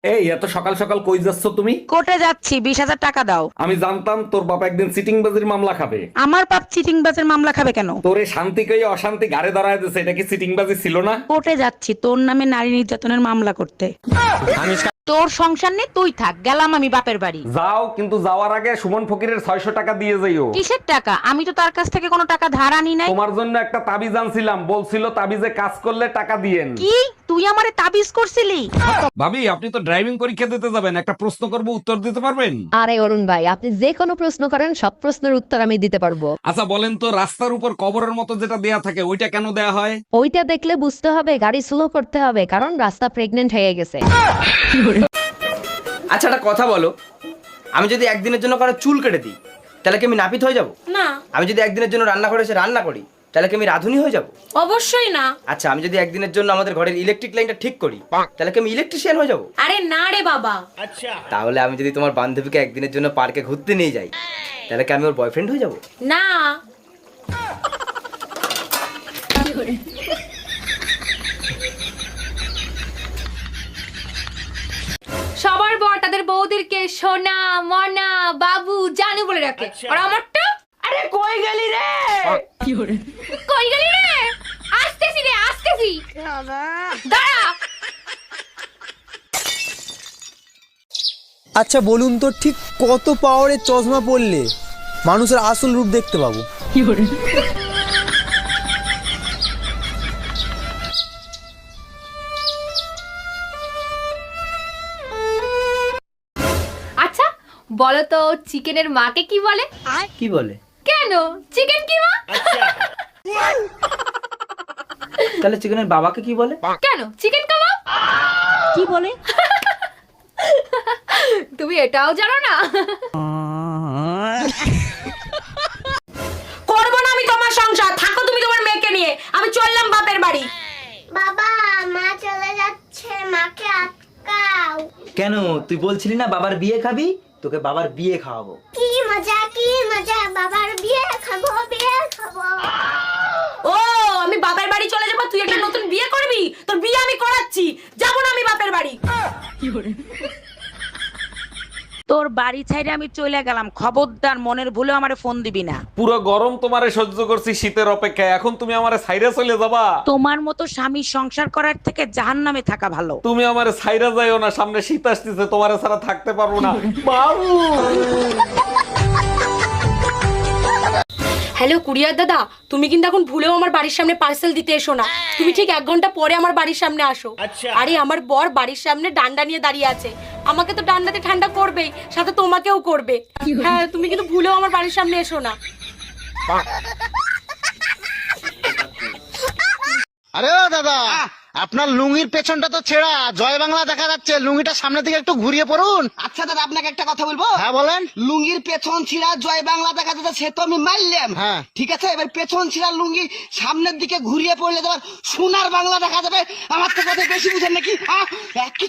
এই এত সকাল সকাল কই যাচ্ছ তুমি? কোর্টে যাচ্ছি, 20,000 টাকা দাও। আমি জানতাম তোর বাবা একদিন চিটিংবাজির মামলা খাবে। আমার বাপ চিটিংবাজের মামলা খাবে কেন? তোরে শান্তি কই অশান্তি ঘাড়ে ধরায় দিছে, এটা কি চিটিংবাজি ছিল না? কোর্টে যাচ্ছি তোর নামে নারী নির্যাতনের মামলা করতে। তোর সংসার নেই, তুই থাক, গেলাম আমি বাপের বাড়ি। যাও, কিন্তু যাওয়ার আগে সুমন ফকিরের 600 টাকা দিয়ে যাইও। কিসের টাকা? আমি তো তার কাছ থেকে কোনো টাকা ধার আনি নাই। তোমার জন্য একটা তাবিজ আনছিলাম, বলছিল তাবিজে কাজ করলে টাকা দিয়েন। কি তুই আমারে তাবিজ করছিলি? ভাবি, আপনি তো ড্রাইভিং পরীক্ষা দিতে যাবেন, একটা প্রশ্ন করব, উত্তর দিতে পারবেন? আরে অরুণ ভাই, আপনি যে কোনো প্রশ্ন করেন, সব প্রশ্নের উত্তর আমি দিতে পারবো। আচ্ছা বলেন তো, রাস্তার উপর কবরের মতো যেটা দেয়া থাকে ওইটা কেন দেয়া হয়? ওইটা দেখলে বুঝতে হবে গাড়ি স্লো করতে হবে, কারণ রাস্তা প্রেগনেন্ট হয়ে গেছে। আচ্ছা একটা কথা বলো, আমি যদি একদিনের জন্য কারো চুল কেটে দিই তাহলে কি আমি নাপিত হয়ে যাব? না, আমি যদি একদিনের জন্য রান্না করে এসে রান্না করি তাহলে কি আমি রাঁধুনি হয়ে যাব? অবশ্যই না। আচ্ছা আমি যদি একদিনের জন্য আমাদের ঘরের ইলেকট্রিক লাইনটা ঠিক করি তাহলে কি আমি ইলেকট্রিশিয়ান হয়ে যাব? আরে না রে বাবা। তাহলে আমি যদি তোমার বান্ধবীকে একদিনের জন্য পার্কে ঘুরতে নিয়ে যাই তাহলে কি আমি ওর বয়ফ্রেন্ড হয়ে যাব? না। সবার বর তাদের বউদেরকে সোনা মনা বাবু জানু বলে রাখে, আর আমারটা আরে কই গেলি রে? কই গেলি রে? আসতেছি রে, আসতেছি, দাঁড়া। আচ্ছা বলুন তো, ঠিক কত পাওয়ারের চশমা পরলে মানুষের আসল রূপ দেখতে পাবো? আচ্ছা বলো তো, চিকেনের মাকে কি বলে? কি বলে? কেন চিকেন কি মা? তাহলে চিকেনের বাবাকে কি বলে? কেন চিকেন কাবাব? কি বলে? তুমি এটাও জানো না? করবো না আমি তোমার সংসার, থাকো তুমি তোমার মেয়েকে নিয়ে, আমি চললাম বাপের বাড়ি। বাবা, মা চলে যাচ্ছে, মাকে আটকাও। কেন, তুই বলছিলি না বাবার বিয়ে খাবি? তোকে বাবার বিয়ে খাওয়াবো। কি মজা, কি মজা, বাবার বিয়ে খাবো, বিয়ে খাবো। ও আমি বাপের বাড়ি চলে যাবো, তুই একটা নতুন বিয়ে করবি? তোর বিয়ে আমি করাচ্ছি, যাবো না আমি বাপের বাড়ি। তোর বাড়ি ছাইরে আমি চলে গেলাম, খবরদার মনের ভুলেও আমারে ফোন দিবি না। পুরো গরম তোমারে সহ্য করছি শীতের অপেক্ষায়, এখন তুমি আমারে ছাইরা চলে যাবা? তোমার মতো স্বামী সংসার করার থেকে জাহান্নামে থাকা ভালো। তুমি আমারে ছাইরা যাইও না, সামনে শীত আসতেছে, তোমারে ছাড়া থাকতে পারবো না। বাবু, হ্যালো কুরিয়ার দাদা, তুমি কিন্তু এখন ভুলেও আমার বাড়ির সামনে পার্সেল দিতে এসো না, তুমি ঠিক 1 ঘন্টা পরে আমার বাড়ির সামনে আসো। আরে আমার বর বাড়ির সামনে ডান্ডা নিয়ে দাঁড়িয়ে আছে, আমাকে তো ডান্ডাতে ঠান্ডা করবেই, সাথে তোমাকেও করবে। হ্যাঁ তুমি কিন্তু ভুলেও আমার বাড়ির সামনে এসো না। আরে ও দাদা, আপনার লুঙ্গির পেছনটা তো ছেঁড়া, জয় বাংলা দেখা যাচ্ছে, লুঙ্গিটা সামনের দিকে একটু ঘুরিয়ে পড়ুন। আচ্ছা দাদা, আপনাকে একটা কথা বলবো? হ্যাঁ বলেন। লুঙ্গির পেছন ছিঁড়া জয় বাংলা দেখা যাচ্ছে, সে তো আমি মারলাম। হ্যাঁ। ঠিক আছে, এবার পেছন ছিঁড়া লুঙ্গি সামনের দিকে ঘুরিয়ে পড়লে তোমার সোনার বাংলা দেখা যাবে। আমার তো কথা বেশি বুঝেন নাকি? একই